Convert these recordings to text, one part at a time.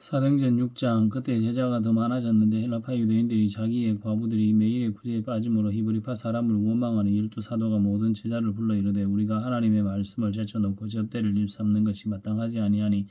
사도행전 6장. 그때 제자가 더 많아졌는데 헬라파 유대인들이 자기의 과부들이 매일의 구제에 빠짐으로 히브리파 사람을 원망하는 12사도가 모든 제자를 불러 이르되 우리가 하나님의 말씀을 제쳐놓고 접대를 일삼는 것이 마땅하지 아니하니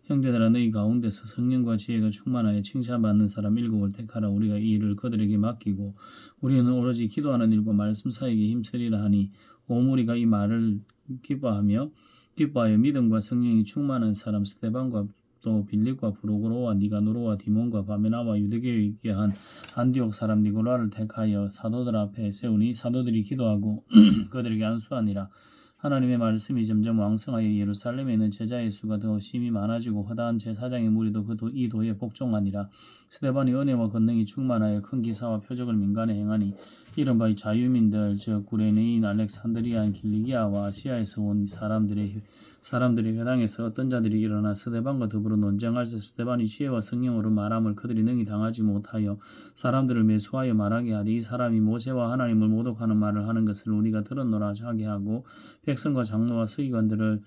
형제들아 너희 가운데서 성령과 지혜가 충만하여 칭찬받는 사람 7을 택하라. 우리가 이 일을 그들에게 맡기고 우리는 오로지 기도하는 일과 말씀 사역에 힘쓰리라 하니 온 무리가 이 말을 기뻐하여 믿음과 성령이 충만한 사람 스데반과 또 빌립과 브루고로와 니가노로와 디몬과 바메나와 유대교에 있게 한 안디옥 사람 니고라를 택하여 사도들 앞에 세우니 사도들이 기도하고 그들에게 안수하니라. 하나님의 말씀이 점점 왕성하여 예루살렘에 있는 제자의 수가 더 심히 많아지고 허다한 제사장의 무리도 이 도에 복종하니라. 스데반이 은혜와 권능이 충만하여 큰 기사와 표적을 민간에 행하니 이른바 자유민들 즉 구레네인 알렉산드리아 길리기아와 아시아에서 온 사람들의 회당에서 어떤 자들이 일어나 스데반과 더불어 논쟁할 때 스데반이 지혜와 성령으로 말함을 그들이 능히 당하지 못하여 사람들을 매수하여 말하게 하되 이 사람이 모세와 하나님을 모독하는 말을 하는 것을 우리가 들었노라 하게 하고 백성과 장로와 서기관들을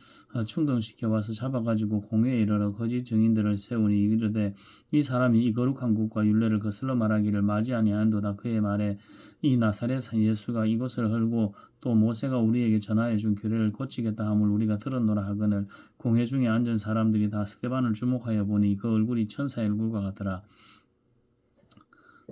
충동시켜 와서 잡아가지고 공회에 이르러 거짓 증인들을 세우니 이르되 이 사람이 이 거룩한 국과 율례를 거슬러 말하기를 마지 아니하는도다. 그의 말에 이 나사렛 예수가 이곳을 헐고 또 모세가 우리에게 전하여 준 규례를 고치겠다 함을 우리가 들었노라 하거늘 공회 중에 앉은 사람들이 다 스데반을 주목하여 보니 그 얼굴이 천사의 얼굴과 같더라.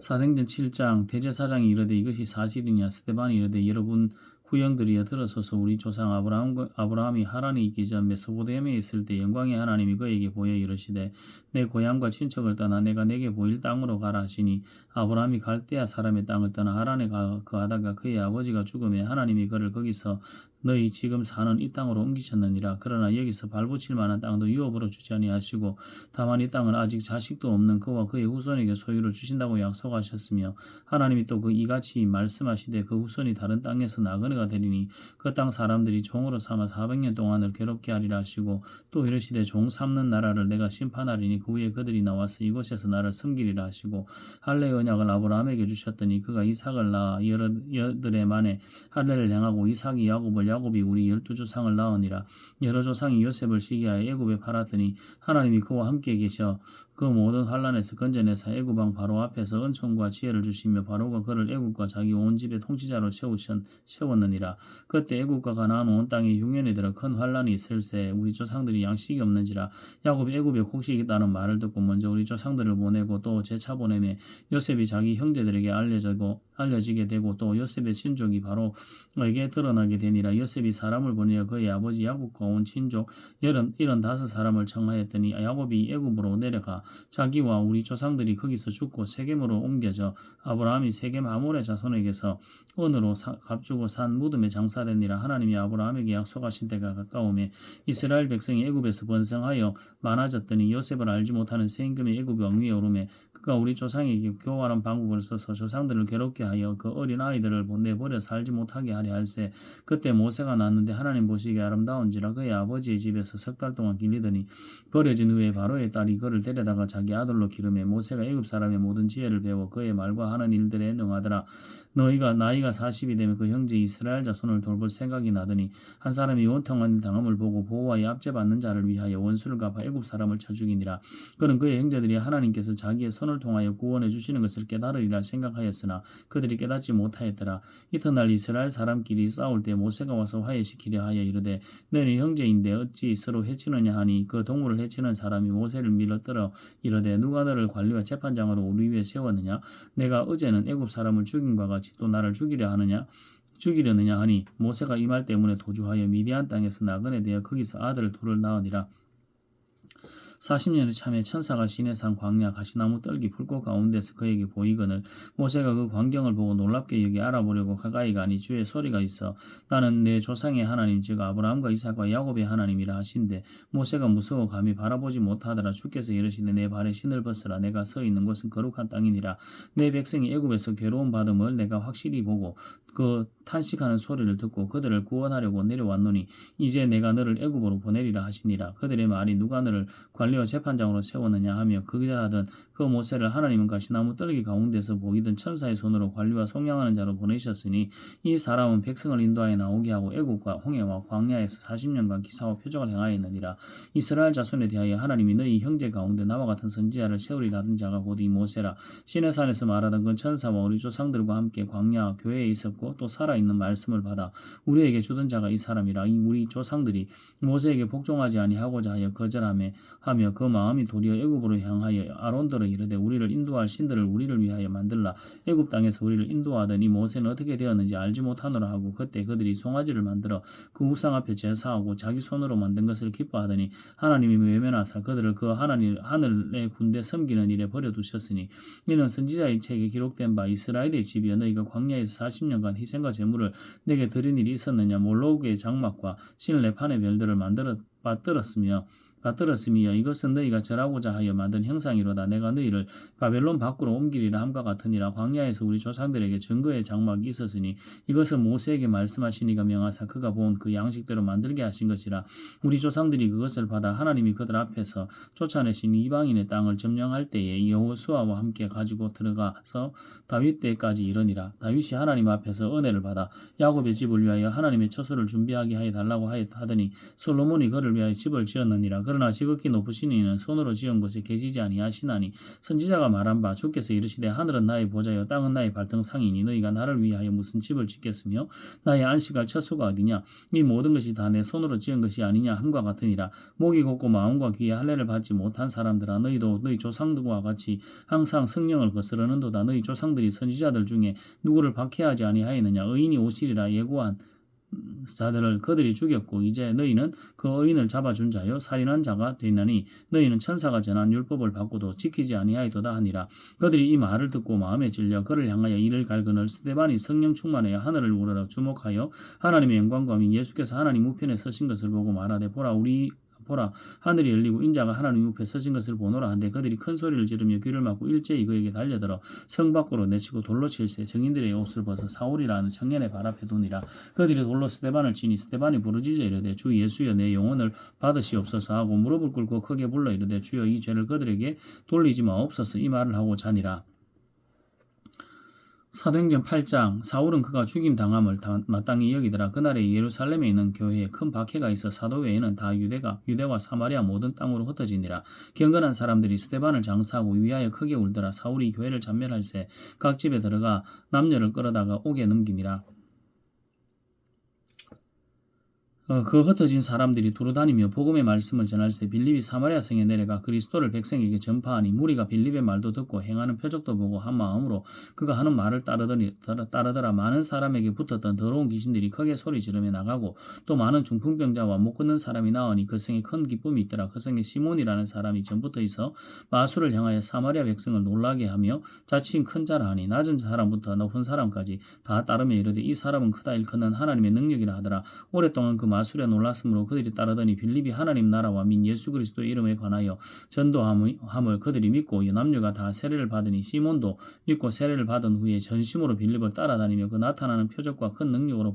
사도행전 7장. 대제사장이 이르되 이것이 사실이냐. 스데반이 이르되 여러분 후형들이여 들어서서 우리 조상 아브라함이 하란에 있기 전 메소포타미아에 있을 때 영광의 하나님이 그에게 보여 이르시되 내 고향과 친척을 떠나 내가 내게 보일 땅으로 가라 하시니 아브라함이 갈대아 사람의 땅을 떠나 하란에 거하다가 그의 아버지가 죽음에 하나님이 그를 거기서 너희 지금 사는 이 땅으로 옮기셨느니라. 그러나 여기서 발붙일 만한 땅도 유업으로 주지 아니하시고 다만 이 땅은 아직 자식도 없는 그와 그의 후손에게 소유를 주신다고 약속하셨으며 하나님이 또 이같이 말씀하시되 그 후손이 다른 땅에서 나그네가 되리니 그 땅 사람들이 종으로 삼아 400년 동안을 괴롭게 하리라 하시고 또 이르시되 종 삼는 나라를 내가 심판하리니 그 후에 그들이 나와서 이곳에서 나를 섬기리라 하시고 할례의 언약을 아브라함에게 주셨더니 그가 이삭을 낳아 여들의 만에 할례를 행하고 이삭이 야곱이 우리 12조상을 낳으니라. 여러 조상이 요셉을 시기하여 애굽에 팔았더니 하나님이 그와 함께 계셔 그 모든 환란에서 건져내사 애굽 왕 바로 앞에서 은총과 지혜를 주시며 바로가 그를 애굽과 자기 온 집의 통치자로 세웠느니라. 그때 애굽과 가나안 온 땅에 흉년이 들어 큰 환란이 있을새 우리 조상들이 양식이 없는지라. 야곱이 애굽에 곡식이 있다는 말을 듣고 먼저 우리 조상들을 보내고 또 재차 보내매 요셉이 자기 형제들에게 알려지게 되고 또 요셉의 친족이 바로에게 드러나게 되니라. 요셉이 사람을 보내어 그의 아버지 야곱과 온 친족 75사람을 청하였더니 야곱이 애굽으로 내려가 자기와 우리 조상들이 거기서 죽고 세겜으로 옮겨져 아브라함이 세겜 하몰의 자손에게서 은으로 값주고 산 무덤에 장사되니라. 하나님이 아브라함에게 약속하신 때가 가까우매 이스라엘 백성이 애굽에서 번성하여 많아졌더니 요셉을 알지 못하는 세임금의 애굽 왕위에 오르매 그가 우리 조상에게 교활한 방법을 써서 조상들을 괴롭게 하여 그 어린 아이들을 내버려 살지 못하게 하려 할세. 그때 모세가 낳았는데 하나님 보시기에 아름다운지라. 그의 아버지의 집에서 석 달 동안 길리더니 버려진 후에 바로의 딸이 그를 데려다가 자기 아들로 기르매 모세가 애굽 사람의 모든 지혜를 배워 그의 말과 하는 일들에 능하더라. 너희가 나이가 40이 되면 그 형제 이스라엘 자손을 돌볼 생각이 나더니 한 사람이 원통한 당함을 보고 보호하여 압제받는 자를 위하여 원수를 갚아 애굽 사람을 쳐 죽이니라. 그는 그의 형제들이 하나님께서 자기의 손을 통하여 구원해 주시는 것을 깨달으리라 생각하였으나 그들이 깨닫지 못하였더라. 이튿날 이스라엘 사람끼리 싸울 때 모세가 와서 화해시키려 하여 이르되 너희 형제인데 어찌 서로 해치느냐 하니 그 동물을 해치는 사람이 모세를 밀어들어 이르되 누가 너를 관리와 재판장으로 우리 위에 세웠느냐. 내가 어제는 애굽 사람을 죽인 바 같이 또 나를 죽이려느냐 하니 모세가 이 말 때문에 도주하여 미디안 땅에서 나그네 되어 거기서 아들 둘을 낳으니라. 40년을 참에 천사가 시내산 광야 가시나무 떨기 불꽃 가운데서 그에게 보이거늘 모세가 그 광경을 보고 놀랍게 여기 알아보려고 가까이 가니 주의 소리가 있어 나는 내 조상의 하나님 즉 아브라함과 이삭과 야곱의 하나님이라 하신대 모세가 무서워 감히 바라보지 못하더라. 주께서 이르시되 내 발에 신을 벗으라. 내가 서 있는 곳은 거룩한 땅이니라. 내 백성이 애굽에서 괴로움 받음을 내가 확실히 보고 그 탄식하는 소리를 듣고 그들을 구원하려고 내려왔노니 이제 내가 너를 애굽으로 보내리라 하시니라. 그들의 말이 누가 너를 관리와 재판장으로 세웠느냐 하며 그자하던 그 모세를 하나님은 가시나무 떨기 가운데서 보이던 천사의 손으로 관리와 속량하는 자로 보내셨으니 이 사람은 백성을 인도하여 나오게 하고 애굽과 홍해와 광야에서 40년간 기사와 표적을 행하였느니라. 이스라엘 자손에 대하여 하나님이 너희 형제 가운데 나와 같은 선지자를 세우리라 하던 자가 곧 이 모세라. 시내산에서 말하던 그 천사와 우리 조상들과 함께 광야 교회에 있었고 또 살아있는 말씀을 받아 우리에게 주던 자가 이 사람이라. 우리 조상들이 모세에게 복종하지 아니하고자 하여 거절하며 그 마음이 도리어 애굽으로 향하여 아론더러 이르되 우리를 인도할 신들을 우리를 위하여 만들라. 애굽 땅에서 우리를 인도하던 이 모세는 어떻게 되었는지 알지 못하노라 하고 그때 그들이 송아지를 만들어 그 우상 앞에 제사하고 자기 손으로 만든 것을 기뻐하더니 하나님이 외면하사 그들을 그 하늘의 군대 섬기는 일에 버려두셨으니 이는 선지자의 책에 기록된 바 이스라엘의 집이여 너희가 광야에서 40년간 희생과 제물을 내게 드린 일이 있었느냐. 몰로크의 장막과 신 레판의 별들을 받들었으며 이것은 너희가 절하고자 하여 만든 형상이로다. 내가 너희를 바벨론 밖으로 옮기리라 함과 같으니라. 광야에서 우리 조상들에게 증거의 장막이 있었으니 이것은 모세에게 말씀하시니가 명하사 그가 본 그 양식대로 만들게 하신 것이라. 우리 조상들이 그것을 받아 하나님이 그들 앞에서 쫓아내신 이방인의 땅을 점령할 때에 여호수아와 함께 가지고 들어가서 다윗 때까지 이르니라. 다윗이 하나님 앞에서 은혜를 받아 야곱의 집을 위하여 하나님의 처소를 준비하게 하여 달라고 하더니 솔로몬이 그를 위하여 집을 지었느니라. 그러나 지극히 높으신 이는 손으로 지은 곳에 계시지 아니하시나니 선지자가 말한 바 주께서 이르시되 하늘은 나의 보좌여 땅은 나의 발등상이니 너희가 나를 위하여 무슨 집을 짓겠으며 나의 안식할 처소가 어디냐. 이 모든 것이 다 내 손으로 지은 것이 아니냐 함과 같으니라. 목이 곱고 마음과 귀에 할례를 받지 못한 사람들아 너희도 너희 조상들과 같이 항상 성령을 거스르는도다. 너희 조상들이 선지자들 중에 누구를 박해하지 아니하였느냐. 의인이 오시리라 예고한 자들을 그들이 죽였고 이제 너희는 그 의인을 잡아준 자요 살인한 자가 되나니 너희는 천사가 전한 율법을 받고도 지키지 아니하였도다 하니라. 그들이 이 말을 듣고 마음에 질려 그를 향하여 이를 갈그늘 스데반이 성령 충만하여 하늘을 우러러 주목하여 하나님의 영광과 및 예수께서 하나님 우편에 서신 것을 보고 말하되 보라 하늘이 열리고 인자가 하나님 옆에 서신 것을 보노라 한데 그들이 큰 소리를 지르며 귀를 막고 일제히 그에게 달려들어 성 밖으로 내치고 돌로 칠세 증인들의 옷을 벗어 사울이라는 청년의 발 앞에 두니라. 그들이 돌로 스데반을 치니 스데반이 부르짖어 이르되 주 예수여 내 영혼을 받으시옵소서 하고 무릎을 꿇고 크게 불러 이르되 주여 이 죄를 그들에게 돌리지 마옵소서 이 말을 하고 자니라. 사도행전 8장 사울은 그가 죽임 당함을 마땅히 여기더라. 그날에 예루살렘에 있는 교회에 큰 박해가 있어 사도 외에는 다 유대와 사마리아 모든 땅으로 흩어지니라. 경건한 사람들이 스데반을 장사하고 위하여 크게 울더라. 사울이 교회를 잔멸할새 각 집에 들어가 남녀를 끌어다가 옥에 넘기니라. 그 흩어진 사람들이 두루다니며 복음의 말씀을 전할새 빌립이 사마리아 성에 내려가 그리스도를 백성에게 전파하니 무리가 빌립의 말도 듣고 행하는 표적도 보고 한 마음으로 그가 하는 말을 따르더라. 많은 사람에게 붙었던 더러운 귀신들이 크게 소리 지르며 나가고 또 많은 중풍병자와 못 걷는 사람이 나오니 그 성에 큰 기쁨이 있더라. 그 성에 시몬이라는 사람이 전부터 있어 마술을 향하여 사마리아 백성을 놀라게 하며 자칭 큰 자라 하니 낮은 사람부터 높은 사람까지 다 따르며 이르되 이 사람은 크다 일컫는 하나님의 능력이라 하더라. 오랫동안 그 마술에 놀랐으므로 그들이 따르더니 빌립이 하나님 나라와 민 예수 그리스도의 이름에 관하여 전도함을 그들이 믿고 이 남녀가 다 세례를 받으니 시몬도 믿고 세례를 받은 후에 전심으로 빌립을 따라다니며 그 나타나는 표적과 큰 능력을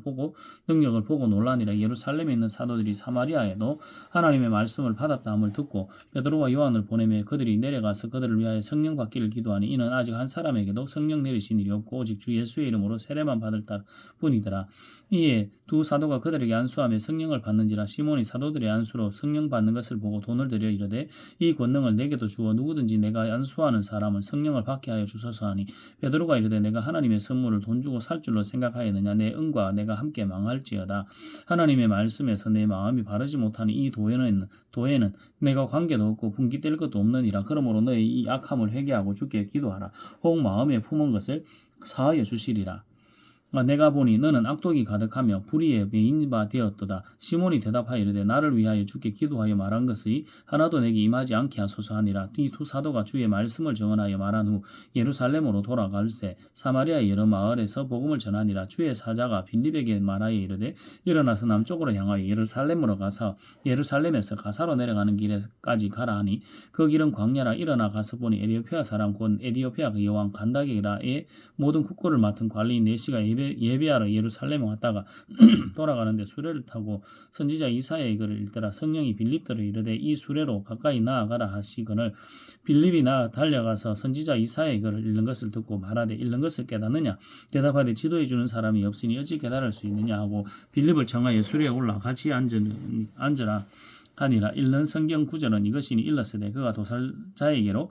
보고 놀라니라. 예루살렘에 있는 사도들이 사마리아에도 하나님의 말씀을 받았다함을 듣고 베드로와 요한을 보내며 그들이 내려가서 그들을 위하여 성령 받기를 기도하니 이는 아직 한 사람에게도 성령 내리신 일이 없고 오직 주 예수의 이름으로 세례만 받을 뿐이더라. 이에 두 사도가 그들에게 안수하며 성령을 받는지라. 시몬이 사도들의 안수로 성령 받는 것을 보고 돈을 들여 이르되 이 권능을 내게도 주어 누구든지 내가 안수하는 사람은 성령을 받게 하여 주소서 하니 베드로가 이르되 내가 하나님의 선물을 돈 주고 살 줄로 생각하였느냐. 내 은과 내가 함께 망할지어다. 하나님의 말씀에서 내 마음이 바르지 못하니 이 도에는 내가 관계도 없고 분기될 것도 없느니라. 그러므로 너의 이 악함을 회개하고 주께 기도하라. 혹 마음에 품은 것을 사하여 주시리라. 내가 보니 너는 악독이 가득하며 불의에 매인 바 되었도다. 시몬이 대답하여 이르되 나를 위하여 주께 기도하여 말한 것이 하나도 내게 임하지 않게 하소서 하니라. 이 두 사도가 주의 말씀을 정언하여 말한 후 예루살렘으로 돌아갈새 사마리아 여러 마을에서 복음을 전하니라. 주의 사자가 빌립에게 말하여 이르되 일어나서 남쪽으로 향하여 예루살렘으로 가서 예루살렘에서 가사로 내려가는 길에까지 가라 하니 그 길은 광야라. 일어나 가서 보니 에디오피아 사람 곧 에디오피아 그 여왕 간다게라의 모든 국고를 맡은 관리인 네시가 예배 예배하러 예루살렘에 왔다가 돌아가는데 수레를 타고 선지자 이사야의 글을 읽더라. 성령이 빌립들을 이르되 이 수레로 가까이 나아가라 하시거늘 빌립이 달려가서 선지자 이사야의 글을 읽는 것을 듣고 말하되 읽는 것을 깨닫느냐 대답하되 지도해 주는 사람이 없으니 어찌 깨달을 수 있느냐 하고 빌립을 청하여 수레에 올라 같이 앉으라 하니라. 읽는 성경 구절은 이것이니 일렀으되 그가 도살자에게로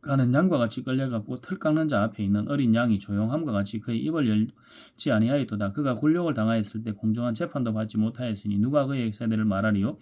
가는 양과 같이 끌려갔고 틀 깎는 자 앞에 있는 어린 양이 조용함과 같이 그의 입을 열지 아니하였도다. 그가 굴욕을 당하였을 때 공정한 재판도 받지 못하였으니 누가 그의 세대를 말하리요.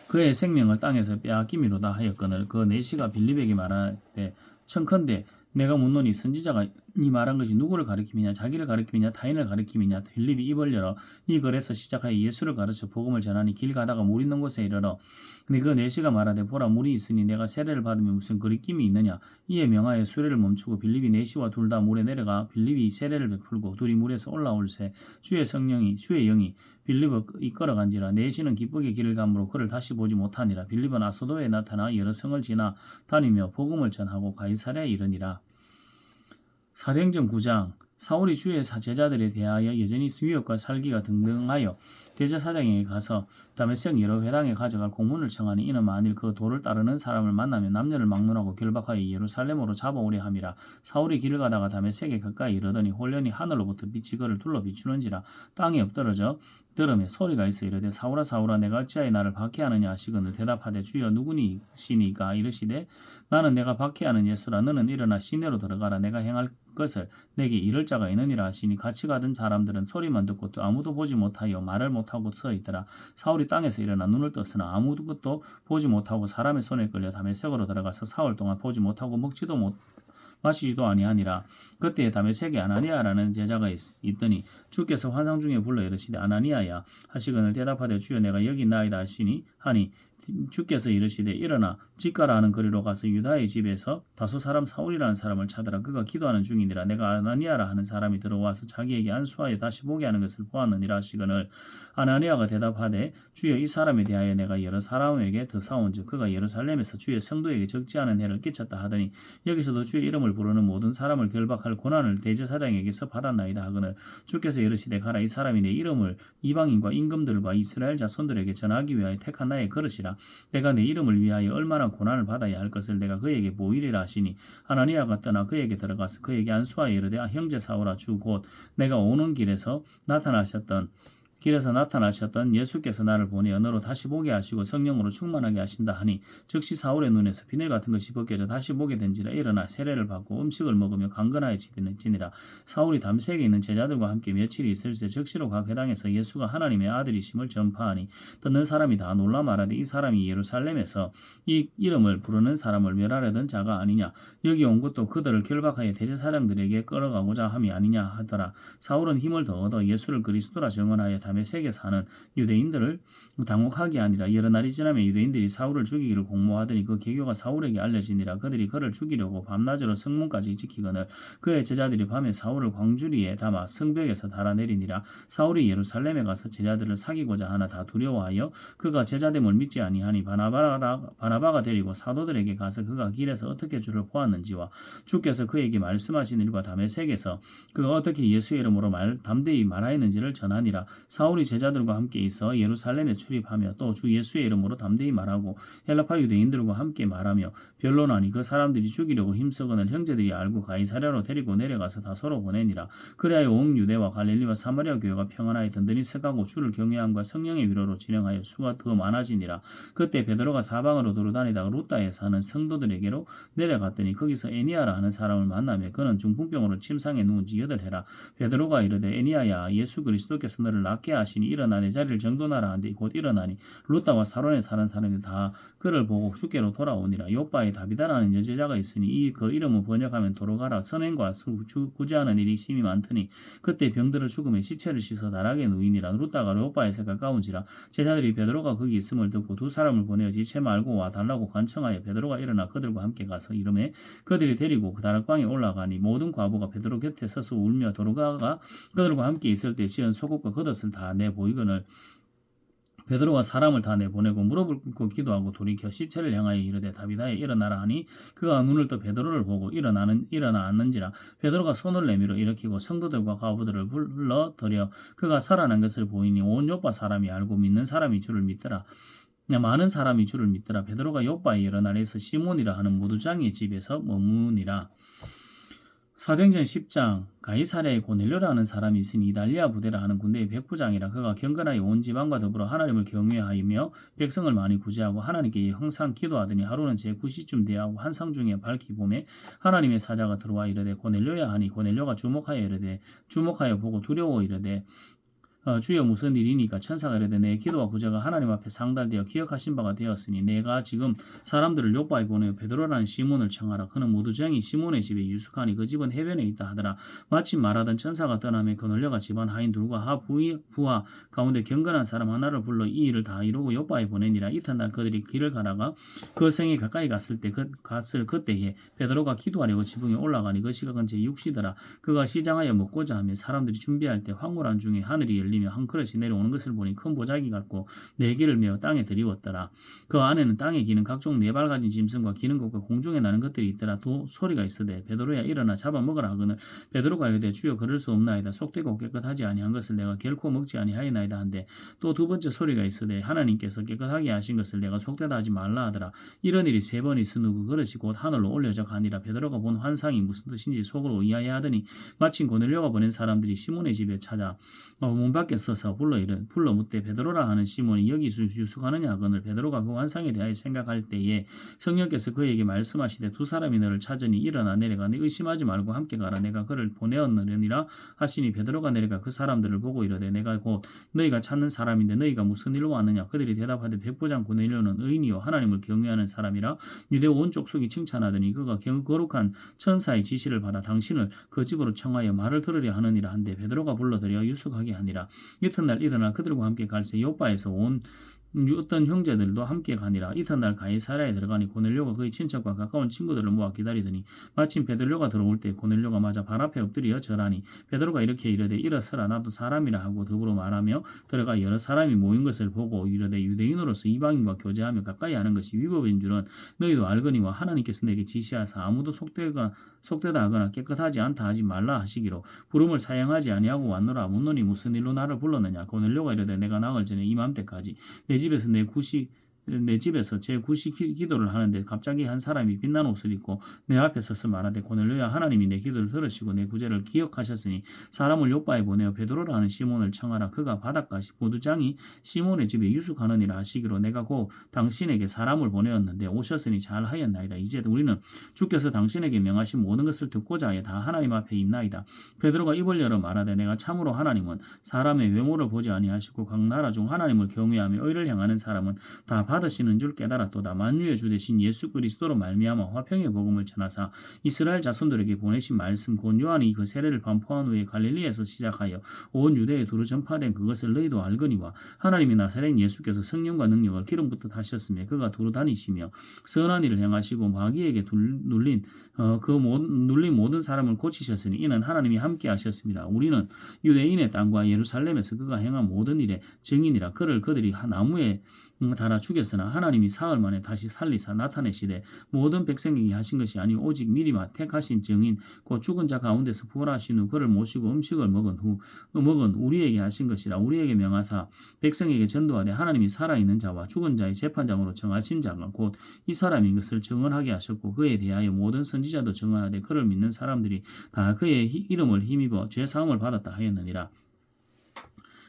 그의 생명을 땅에서 빼앗기미로다 하였거늘 그 내시가 빌립에게 말하되 청컨대 내가 묻노니 선지자가 이 말한 것이 누구를 가리킴이냐 자기를 가리킴이냐 타인을 가리킴이냐. 빌립이 입을 열어 이 글에서 시작하여 예수를 가르쳐 복음을 전하니 길 가다가 물 있는 곳에 이르러 그 내시가 말하되 보라 물이 있으니 내가 세례를 받으면 무슨 그리낌이 있느냐. 이에 명하여 수레를 멈추고 빌립이 내시와 둘 다 물에 내려가 빌립이 세례를 베풀고 둘이 물에서 올라올새 주의 영이 빌립을 이끌어간지라. 내시는 기쁘게 길을 가므로 그를 다시 보지 못하니라. 빌립은 아소도에 나타나 여러 성을 지나 다니며 복음을 전하고 가이사랴에 이르니라. 사도행전 9장 사울이 주의 제자들에 대하여 여전히 위협과 살기가 등등하여 대제사장에게 가서 다메섹 여러 회당에 가져갈 공문을 청하니 이는 만일 그 도를 따르는 사람을 만나면 남녀를 막론하고 결박하여 예루살렘으로 잡아오려 함이라. 사울이 길을 가다가 다메섹에 가까이 이르더니 홀련히 하늘로부터 빛이 그를 둘러 비추는지라. 땅에 엎드러져 들음에 소리가 있어 이르되 사울아 사울아 내가 어찌하여 나를 박해하느냐 하시거늘 대답하되 주여 누구니시니까 이르시되 나는 내가 박해하는 예수라. 너는 일어나 시내로 들어가라. 내가 행할 것을 내게 이를 자가 있느니라 하시니 같이 가던 사람들은 소리만 듣고 또 아무도 보지 못하여 말을 못하고 서 있더라. 사울이 땅에서 일어나 눈을 떴으나 아무것도 보지 못하고 사람의 손에 끌려 다메섹으로 들어가서 사흘 동안 보지 못하고 먹지도 마시지도 아니하니라. 그때에 다메섹에 아나니아라는 제자가 있더니 주께서 환상 중에 불러 이르시되 아나니아야 하시거늘 대답하되 주여 내가 여기 있나이다 하니 주께서 이르시되 일어나 집가라 하는 거리로 가서 유다의 집에서 다소 사람 사울이라는 사람을 찾으라. 그가 기도하는 중이니라. 내가 아나니아라 하는 사람이 들어와서 자기에게 안수하여 다시 보게 하는 것을 보았느니라 하시거늘 아나니아가 대답하되 주여 이 사람에 대하여 내가 여러 사람에게 더 싸운즉 그가 예루살렘에서 주의 성도에게 적지 않은 해를 끼쳤다 하더니 여기서도 주의 이름을 부르는 모든 사람을 결박할 고난을 대제사장에게서 받았나이다 하거늘 주께서 이르시되 가라. 이 사람이 내 이름을 이방인과 임금들과 이스라엘 자손들에게 전하기 위하여 택한 나의 그릇이라. 내가 내 이름을 위하여 얼마나 고난을 받아야 할 것을 내가 그에게 보이리라 하시니 아나니아가 떠나 그에게 들어가서 그에게 안수하여 이르되 형제 사울아 주 곧 내가 오는 길에서 나타나셨던 예수께서 나를 보내어 너로 다시 보게 하시고 성령으로 충만하게 하신다 하니 즉시 사울의 눈에서 비늘 같은 것이 벗겨져 다시 보게 된지라. 일어나 세례를 받고 음식을 먹으며 강건하여 지니라. 사울이 담색에 있는 제자들과 함께 며칠이 있을 때 즉시로 각 회당에서 예수가 하나님의 아들이심을 전파하니 듣는 사람이 다 놀라 말하되 이 사람이 예루살렘에서 이 이름을 부르는 사람을 멸하려던 자가 아니냐. 여기 온 것도 그들을 결박하여 대제사장들에게 끌어가고자 함이 아니냐 하더라. 사울은 힘을 더 얻어 예수를 그리스도라 증언하여 다메섹에 사는 유대인들을 당혹하게 하니라. 여러 날이 지나면 유대인들이 사울을 죽이기를 공모하더니 그 계교가 사울에게 알려지니라. 그들이 그를 죽이려고 밤낮으로 성문까지 지키거늘 그의 제자들이 밤에 사울을 광주리에 담아 성벽에서 달아내리니라. 사울이 예루살렘에 가서 제자들을 사귀고자 하나 다 두려워하여 그가 제자됨을 믿지 아니하니 바나바가 데리고 사도들에게 가서 그가 길에서 어떻게 주를 보았는지와 주께서 그에게 말씀하신 일과 다메섹에서 그가 어떻게 예수의 이름으로 담대히 말하였는지를 전하니라. 사울이 제자들과 함께 있어 예루살렘에 출입하며 또 주 예수의 이름으로 담대히 말하고 헬라파 유대인들과 함께 말하며 변론하니 그 사람들이 죽이려고 힘쓰거늘 형제들이 알고 가이사랴로 데리고 내려가서 다소로 보내니라. 그리하여 온 유대와 갈릴리와 사마리아 교회가 평안하여 든든히 서가고 주를 경외함과 성령의 위로로 진행하여 수가 더 많아지니라. 그때 베드로가 사방으로 돌아다니다가 루다에 사는 성도들에게로 내려갔더니 거기서 에니아라 하는 사람을 만나며 그는 중풍병으로 침상에 누운 지 8해라. 베드로가 이르되 에니아야 예수 그리스도께서 너를 낫게 하시니 일어나 내 자리를 정돈하라 한데 곧 일어나니 루다와 사론에 사는 사람이 다 그를 보고 주께로 돌아오니라. 요바에 다비다라는 여제자가 있으니 그 이름을 번역하면 도로가라. 선행과 구제하는 일이 심히 많더니 그때 병들어 죽음에 시체를 씻어 나락에 누이니라. 루다가 요바에서 가까운지라. 제자들이 베드로가 거기 있음을 듣고 두 사람을 보내어 지체 말고 와 달라고 간청하여 베드로가 일어나 그들과 함께 가서 이름에 그들이 데리고 그 다락방에 올라가니 모든 과부가 베드로 곁에 서서 울며 도로가가 그들과 함께 있을 때 지은 속옷과 겉옷을 다 내 보이거늘 베드로가 사람을 다 내보내고 무릎을 꿇고 기도하고 돌이켜 시체를 향하여 이르되 다비다에 일어나라 하니 그가 눈을 떠 베드로를 보고 일어나는지라. 베드로가 손을 내밀어 일으키고 성도들과 과부들을 불러들여 그가 살아난 것을 보이니 온 요파 사람이 알고 믿는 사람이 주를 믿더라. 많은 사람이 주를 믿더라. 베드로가 요파에 일어나려서 시몬이라 하는 모두장의 집에서 머무니라. 사도행전 10장 가이사랴에 고넬료라는 사람이 있으니 이달리아 부대라 하는 군대의 백부장이라. 그가 경건하여 온 지방과 더불어 하나님을 경외하며 백성을 많이 구제하고 하나님께 항상 기도하더니 하루는 제9시쯤 되하고 한상 중에 밝히 봄에 하나님의 사자가 들어와 이르되 고넬료야 하니 고넬료가 주목하여 보고 두려워 이르되 주여 무슨 일이니까. 천사가 이르되 내 기도와 구제가 하나님 앞에 상달되어 기억하신 바가 되었으니 내가 지금 사람들을 요파에 보내어 베드로라는 시몬을 청하라. 그는 모두정이 시몬의 집에 유숙하니 그 집은 해변에 있다 하더라. 마침 말하던 천사가 떠나며 고넬료가 집안 하인 둘과 부하 가운데 경건한 사람 하나를 불러 이 일을 다 이루고 요파에 보내니라. 이튿날 그들이 길을 가다가 그 성에 가까이 갔을 그때에 베드로가 기도하려고 지붕에 올라가니 그 시각은 제6시더라. 그가 시장하여 먹고자 하며 사람들이 준비할 때 황홀한 중에 하늘이 열리며 한 그릇이 내려오는 것을 보니 큰 보자기 같고 4개를 메어 땅에 들이웠더라. 그 안에는 땅에 기는 각종 4발 가진 짐승과 기는 것과 공중에 나는 것들이 있더라. 또 소리가 있으되 베드로야 일어나 잡아먹으라 하거늘 베드로가 이르되 주여 그럴 수 없나이다. 속되고 깨끗하지 아니한 것을 내가 결코 먹지 아니하였나이다 한데 또 두 번째 소리가 있으되 하나님께서 깨끗하게 하신 것을 내가 속되다 하지 말라 하더라. 이런 일이 3번 있은 후 그 그릇이 곧 하늘로 올려져 가니라. 베드로가 본 환상이 무슨 뜻인지 속으로 이해하더니 마침 고넬료가 보낸 사람들이 시몬의 집에 찾아 문 밖에 서서 불러 묻되 베드로라 하는 시몬이 여기 유숙하느냐 하거늘 베드로가 그 환상에 대하여 생각할 때에 성령께서 그에게 말씀하시되 두 사람이 너를 찾으니 일어나 내려가 네 의심하지 말고 함께 가라. 내가 그를 보내었느니라 하시니 베드로가 내려가 그 사람들을 보고 이르되 내가 곧 너희가 찾는 사람인데 너희가 무슨 일로 왔느냐. 그들이 대답하되 백부장 고넬료는 의인이요 하나님을 경외하는 사람이라 유대 온 족속이 칭찬하더니 그가 거룩한 천사의 지시를 받아 당신을 그 집으로 청하여 말을 들으려 하느니라 한데 베드로가 불러들여 유숙하게 하니라. 이튿날 일어나 그들과 함께 갈새 요파에서 온 어떤 형제들도 함께 가니라. 이튿날 가이사랴에 들어가니 고넬료가 그의 친척과 가까운 친구들을 모아 기다리더니 마침 베드로가 들어올 때 고넬료가 맞아 발 앞에 엎드려 절하니 베드로가 이렇게 이르되 일어서라 나도 사람이라 하고 더불어 말하며 들어가 여러 사람이 모인 것을 보고 이르되 유대인으로서 이방인과 교제하며 가까이 하는 것이 위법인 줄은 너희도 알거니와 하나님께서 내게 지시하사 아무도 속되다 하거나 깨끗하지 않다 하지 말라 하시기로 부름을 사양하지 아니하고 왔노라. 묻노니 무슨 일로 나를 불렀느냐. 고넬료가 이르되 내가 나을 전에 이맘때까지 내 집에서 제9시 기도를 하는데 갑자기 한 사람이 빛난 옷을 입고 내 앞에 서서 말하되 고넬료야 하나님이 내 기도를 들으시고 내 구제를 기억하셨으니 사람을 요파에 보내어 베드로라 하는 시몬을 청하라. 그가 바닷가 모두장이 시몬의 집에 유숙하느니라 하시기로 내가 곧 당신에게 사람을 보내었는데 오셨으니 잘하였나이다. 이제 우리는 주께서 당신에게 명하신 모든 것을 듣고자 하여 다 하나님 앞에 있나이다. 베드로가 입을 열어 말하되 내가 참으로 하나님은 사람의 외모를 보지 아니하시고 각 나라 중 하나님을 경외하며 의를 향하는 사람은 다 받으시는 줄 깨달았도다. 만유의 주 되신 예수 그리스도로 말미암아 화평의 복음을 전하사 이스라엘 자손들에게 보내신 말씀 곧 요한이 그 세례를 반포한 후에 갈릴리에서 시작하여 온 유대에 두루 전파된 그것을 너희도 알거니와 하나님이 나사렛 예수께서 성령과 능력을 기름부터 하셨으며 그가 두루 다니시며 선한 일을 행하시고 마귀에게 눌린 모든 사람을 고치셨으니 이는 하나님이 함께 하셨습니다. 우리는 유대인의 땅과 예루살렘에서 그가 행한 모든 일의 증인이라. 그들이 나무에 달아 죽였으나 하나님이 사흘 만에 다시 살리사 나타내시되 모든 백성에게 하신 것이 아니오 오직 미리 택하신 증인 곧 죽은 자 가운데서 부활하신 후 그를 모시고 음식을 먹은 우리에게 하신 것이라. 우리에게 명하사 백성에게 전도하되 하나님이 살아있는 자와 죽은 자의 재판장으로 정하신 자가 곧 이 사람인 것을 증언하게 하셨고 그에 대하여 모든 선지자도 증언하되 그를 믿는 사람들이 다 그의 이름을 힘입어 죄사함을 받았다 하였느니라.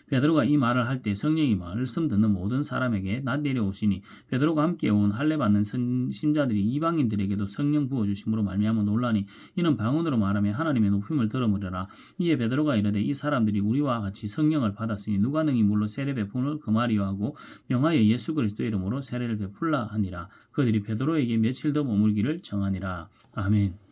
베드로가 이 말을 할 때 성령이 말씀 듣는 모든 사람에게 내려오시니 베드로가 함께 온 할례 받는 신자들이 이방인들에게도 성령 부어주심으로 말미암아 놀라니 이는 방언으로 말하며 하나님의 높임을 들어물으라. 이에 베드로가 이르되 이 사람들이 우리와 같이 성령을 받았으니 누가 능히 물로 세례 베풀을 금하리요 하고 명하여 예수 그리스도 이름으로 세례를 베풀라 하니라. 그들이 베드로에게 며칠 더 머물기를 정하니라. 아멘.